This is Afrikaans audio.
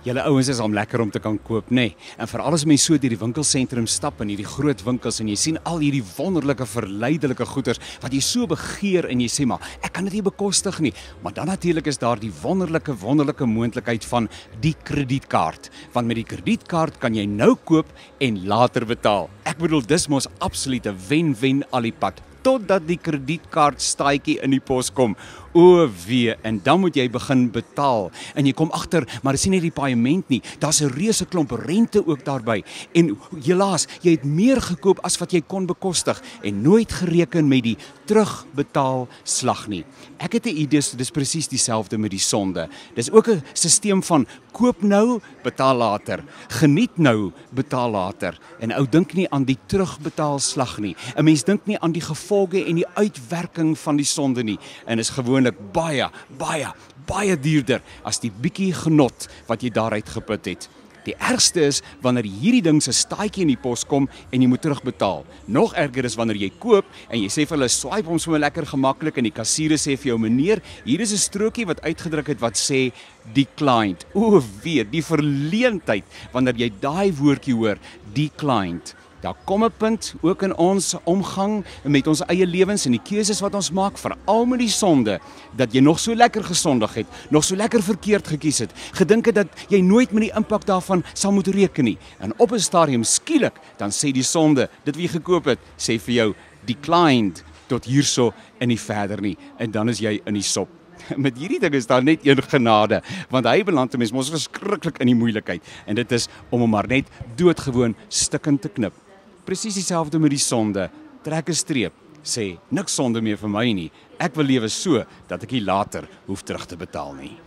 Julle ouens is al lekker om te kan koop, nê? En veral as mens so deur die winkelsentrum stap in hierdie groot winkels en jy sien al hierdie wonderlike verleidelike goeders wat jy so begeer en jy sê maar ek kan dit nie bekostig nie. Maar dan natuurlik is daar die wonderlike moontlikheid van die kredietkaart. Want met die kredietkaart kan jy nou koop en later betaal. Ek bedoel dis mos absoluut 'n wen-wen alipad totdat die kredietkaartstaatjie in die pos kom. O wee, en dan moet jy begin betaal. En jy kom agter, maar dis nie net die paaiement nie. Daar's 'n reuse klomp rente ook daarby. En helaas, jy het meer gekoop as wat jy kon bekostig en nooit gereken met die terugbetaalslag nie. Ek het 'n idee, dis presies dieselfde met die sonde. Dis ook 'n stelsel van koop nou, betaal later. Geniet nou, betaal later. En ou dink nie aan die terugbetaalslag nie. 'n Mens dink nie aan die gevolge en die uitwerking van die sonde nie. En is gewoonlik baie duurder as die bietjie genot wat jy daaruit geput het. Die ergste is wanneer hierdie ding se staatjie in die pos kom en jy moet terugbetaal. Nog erger is wanneer jy koop en jy sê vir hulle swipe hom sommer lekker gemaklik en die kassiere sê vir jou meneer, hier is 'n strokie wat uitgedruk het wat sê declined. O wee, die verleentheid wanneer jy daai woordjie hoor, declined. Daar kom 'n punt ook in ons omgang met ons eie lewens en die keuses wat ons maak, veral met die sonde, dat jy nog so lekker gesondig het, nog so lekker verkeerd gekies het, gedink het dat jy nooit met die impak daarvan sal moet reken nie. En op 'n stadium skielik, dan sê die sonde, dit wat jy gekoop het, sê vir jou declined tot hierso en nie verder nie. En dan is jy in die sop. Met hierdie ding is daar net een genade, want hy beland 'n mens mos verskriklik in die moeilikheid en dit is om hom maar net doodgewoon stukkend te knip. Presies dieselfde met die sonde. Trek 'n streep, sê niks sonde meer vir my nie. Ek wil lewe so dat ek nie later hoef terug te betaal nie.